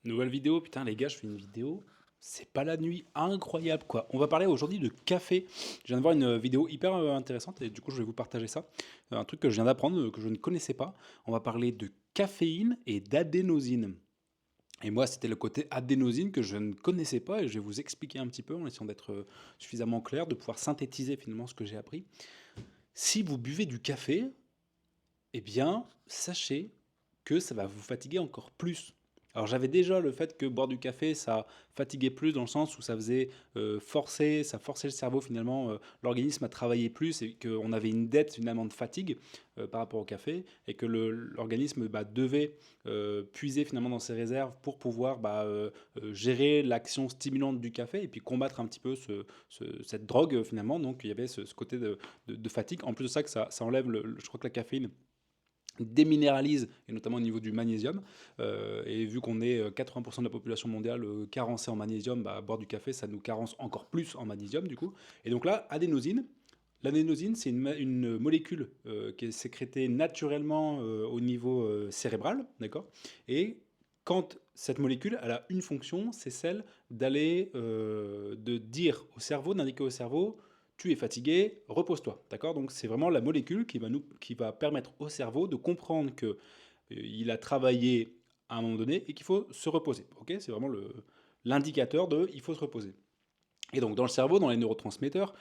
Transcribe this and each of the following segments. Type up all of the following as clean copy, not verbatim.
Nouvelle vidéo, putain les gars, je fais une vidéo, c'est pas la nuit, incroyable quoi. On va parler aujourd'hui de café. Je viens de voir une vidéo hyper intéressante et du coup je vais vous partager ça. Un truc que je viens d'apprendre, que je ne connaissais pas. On va parler de caféine et d'adénosine. Et moi c'était le côté adénosine que je ne connaissais pas et je vais vous expliquer un petit peu en essayant d'être suffisamment clair, de pouvoir synthétiser finalement ce que j'ai appris. Si vous buvez du café, eh bien sachez que ça va vous fatiguer encore plus. Alors j'avais déjà le fait que boire du café, ça fatiguait plus dans le sens où ça faisait ça forçait le cerveau finalement, l'organisme à travailler plus et qu'on avait une dette finalement de fatigue par rapport au café et que l'organisme devait puiser finalement dans ses réserves pour pouvoir gérer l'action stimulante du café et puis combattre un petit peu cette drogue finalement. Donc il y avait ce côté de fatigue. En plus de ça, que ça enlève, je crois que la caféine déminéralise, et notamment au niveau du magnésium. Et vu qu'on est 80% de la population mondiale carencée en magnésium, boire du café, ça nous carence encore plus en magnésium du coup. Et donc là, adénosine. L'adénosine, c'est une molécule qui est sécrétée naturellement au niveau cérébral, d'accord. Et quand cette molécule, elle a une fonction, c'est celle de dire au cerveau, d'indiquer au cerveau, tu es fatigué, repose-toi, d'accord. Donc c'est vraiment la molécule qui va permettre au cerveau de comprendre que il a travaillé à un moment donné et qu'il faut se reposer, ok. C'est vraiment l'indicateur de il faut se reposer. Et donc dans le cerveau, dans les neurotransmetteurs,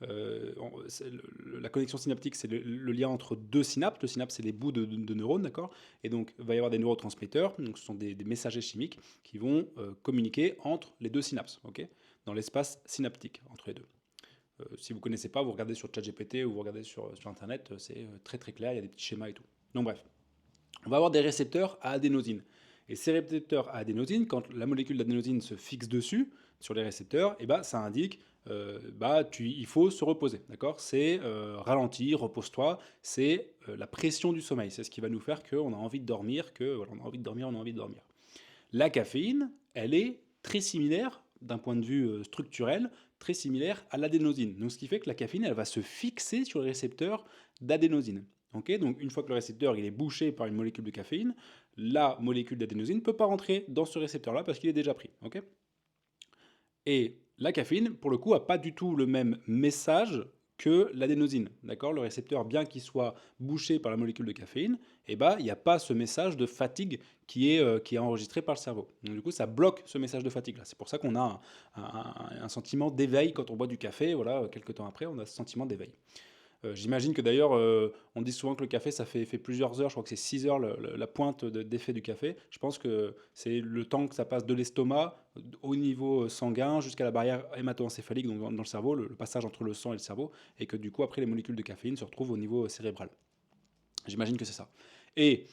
la connexion synaptique, c'est le lien entre deux synapses. Le synapse, c'est les bouts de neurones, d'accord. Et donc il va y avoir des neurotransmetteurs, donc ce sont des messagers chimiques qui vont communiquer entre les deux synapses, ok, dans l'espace synaptique entre les deux. Si vous ne connaissez pas, vous regardez sur ChatGPT ou vous regardez sur Internet, c'est très très clair, il y a des petits schémas et tout. Donc bref, on va avoir des récepteurs à adénosine. Et ces récepteurs à adénosine, quand la molécule d'adénosine se fixe dessus, sur les récepteurs, et ça indique il faut se reposer. D'accord. C'est ralenti, repose-toi, c'est la pression du sommeil. C'est ce qui va nous faire qu'on a envie de dormir, on a envie de dormir, on a envie de dormir. La caféine, elle est très similaire d'un point de vue structurel, très similaire à l'adénosine. Donc ce qui fait que la caféine, elle va se fixer sur les récepteurs d'adénosine. Okay. Donc une fois que le récepteur il est bouché par une molécule de caféine, la molécule d'adénosine ne peut pas rentrer dans ce récepteur-là parce qu'il est déjà pris. Okay. Et la caféine, pour le coup, a pas du tout le même message que l'adénosine. D'accord. Le récepteur, bien qu'il soit bouché par la molécule de caféine, il n'y a pas ce message de fatigue qui est enregistré par le cerveau. Donc, du coup, ça bloque ce message de fatigue-là. C'est pour ça qu'on a un sentiment d'éveil quand on boit du café. Voilà, quelques temps après, on a ce sentiment d'éveil. J'imagine que d'ailleurs, on dit souvent que le café, ça fait plusieurs heures, je crois que c'est 6 heures la pointe d'effet du café. Je pense que c'est le temps que ça passe de l'estomac au niveau sanguin jusqu'à la barrière hémato-encéphalique, donc dans le cerveau, le passage entre le sang et le cerveau, et que du coup, après, les molécules de caféine se retrouvent au niveau cérébral. J'imagine que c'est ça. Et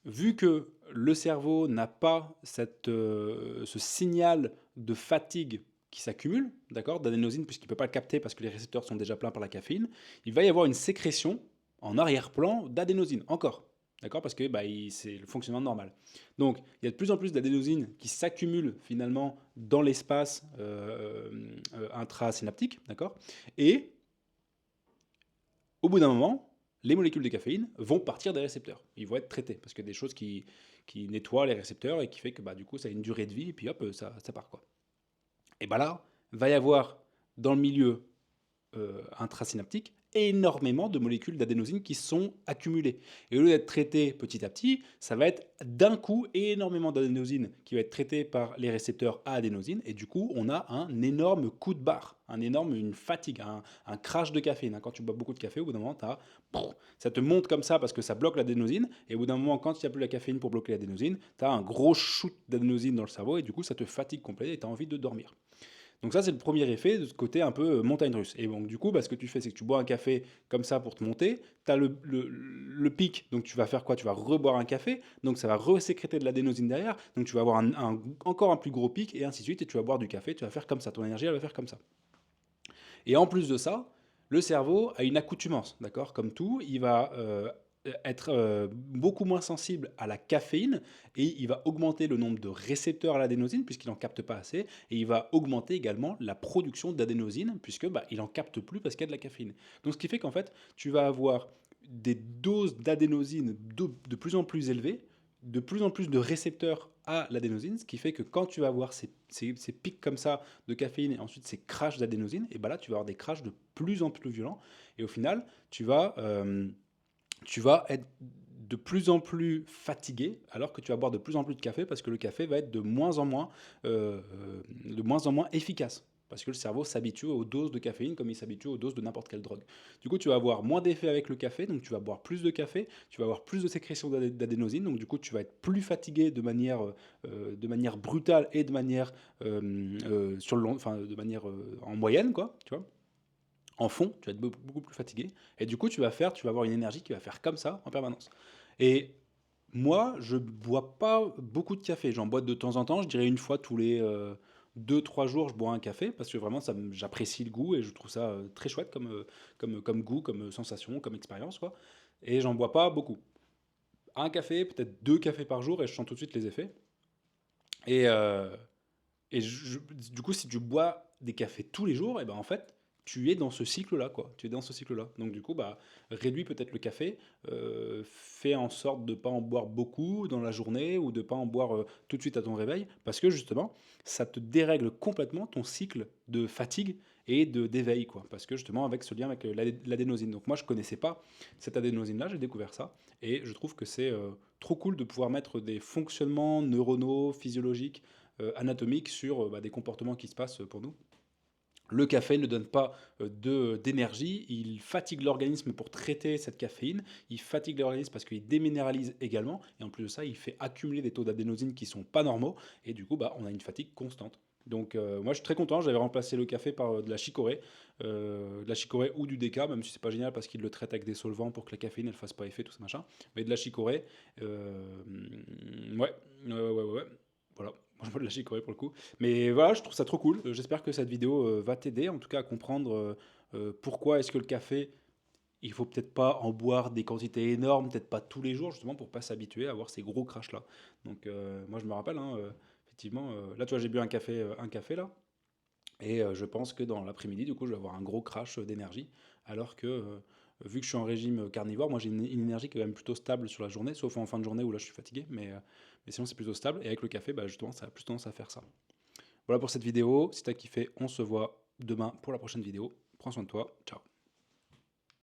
vu que le cerveau n'a pas ce signal de fatigue qui s'accumule, d'accord, d'adénosine, puisqu'il ne peut pas le capter parce que les récepteurs sont déjà pleins par la caféine, il va y avoir une sécrétion en arrière-plan d'adénosine, encore, d'accord, parce que c'est le fonctionnement normal. Donc, il y a de plus en plus d'adénosine qui s'accumule finalement dans l'espace intrasynaptique, d'accord, et au bout d'un moment, les molécules de caféine vont partir des récepteurs. Ils vont être traités parce qu'il y a des choses qui nettoient les récepteurs et qui fait que du coup ça a une durée de vie et puis hop, ça part quoi. Et là, va y avoir dans le milieu intrasynaptique énormément de molécules d'adénosine qui sont accumulées. Et au lieu d'être traitées petit à petit, ça va être d'un coup énormément d'adénosine qui va être traité par les récepteurs à adénosine. Et du coup, on a un énorme coup de barre, une fatigue, un crash de caféine. Quand tu bois beaucoup de café, au bout d'un moment, ça te monte comme ça parce que ça bloque l'adénosine. Et au bout d'un moment, quand il n'y a plus la caféine pour bloquer l'adénosine, tu as un gros shoot d'adénosine dans le cerveau. Et du coup, ça te fatigue complètement et tu as envie de dormir. Donc ça, c'est le premier effet de ce côté un peu montagne russe. Et donc du coup, ce que tu fais, c'est que tu bois un café comme ça pour te monter, tu as le pic, donc tu vas faire quoi? Tu vas reboire un café, donc ça va resécréter de l'adénosine derrière, donc tu vas avoir encore un plus gros pic, et ainsi de suite, et tu vas boire du café, tu vas faire comme ça, ton énergie, elle va faire comme ça. Et en plus de ça, le cerveau a une accoutumance, d'accord. Comme tout, il va être beaucoup moins sensible à la caféine et il va augmenter le nombre de récepteurs à l'adénosine puisqu'il n'en capte pas assez et il va augmenter également la production d'adénosine puisque il en capte plus parce qu'il y a de la caféine. Donc ce qui fait qu'en fait, tu vas avoir des doses d'adénosine de plus en plus élevées de plus en plus de récepteurs à l'adénosine, ce qui fait que quand tu vas avoir ces pics comme ça de caféine et ensuite ces crashs d'adénosine, et ben là tu vas avoir des crashs de plus en plus violents et au final tu vas être de plus en plus fatigué alors que tu vas boire de plus en plus de café parce que le café va être de moins en moins efficace. Parce que le cerveau s'habitue aux doses de caféine comme il s'habitue aux doses de n'importe quelle drogue. Du coup, tu vas avoir moins d'effet avec le café, donc tu vas boire plus de café, tu vas avoir plus de sécrétion d'adénosine, donc du coup, tu vas être plus fatigué de manière brutale et de manière, sur le long, enfin, de manière en moyenne, quoi, tu vois en fond, tu vas être beaucoup plus fatigué. Et du coup, tu vas avoir une énergie qui va faire comme ça en permanence. Et moi, je bois pas beaucoup de café. J'en bois de temps en temps. Je dirais une fois tous les 2-3 jours, je bois un café parce que vraiment, j'apprécie le goût et je trouve ça très chouette comme goût, comme sensation, comme expérience, quoi. Et j'en bois pas beaucoup. Un café, peut-être 2 cafés par jour et je sens tout de suite les effets. Et, euh, du coup, si tu bois des cafés tous les jours, et ben en fait, tu es dans ce cycle-là, quoi. Tu es dans ce cycle-là. Donc du coup, bah, réduis peut-être le café, fais en sorte de ne pas en boire beaucoup dans la journée ou de ne pas en boire tout de suite à ton réveil, parce que justement, ça te dérègle complètement ton cycle de fatigue et de d'éveil, quoi. Parce que justement, avec ce lien avec l'adénosine. Donc moi, je connaissais pas cette adénosine-là, j'ai découvert ça, et je trouve que c'est trop cool de pouvoir mettre des fonctionnements neuronaux, physiologiques anatomique sur des comportements qui se passent pour nous. Le café ne donne pas d'énergie, il fatigue l'organisme pour traiter cette caféine, il fatigue l'organisme parce qu'il déminéralise également, et en plus de ça, il fait accumuler des taux d'adénosine qui sont pas normaux, et du coup, bah, on a une fatigue constante. Donc moi je suis très content, j'avais remplacé le café par de la chicorée ou du déca, même si c'est pas génial parce qu'il le traite avec des solvants pour que la caféine elle fasse pas effet, tout ça machin, mais de la chicorée, ouais, ouais, voilà. Moi, je vois de la chicorée pour le coup. Mais voilà, je trouve ça trop cool. J'espère que cette vidéo va t'aider, en tout cas à comprendre pourquoi est-ce que le café, il faut peut-être pas en boire des quantités énormes, peut-être pas tous les jours, justement pour pas s'habituer à avoir ces gros crashs là. Donc moi je me rappelle, hein, effectivement, là tu vois j'ai bu un café là, et je pense que dans l'après-midi, du coup, je vais avoir un gros crash d'énergie, alors que vu que je suis en régime carnivore, moi j'ai une énergie qui est quand même plutôt stable sur la journée, sauf en fin de journée où là je suis fatigué, mais sinon c'est plutôt stable. Et avec le café, bah, justement, ça a plus tendance à faire ça. Voilà pour cette vidéo. Si t'as kiffé, on se voit demain pour la prochaine vidéo. Prends soin de toi. Ciao.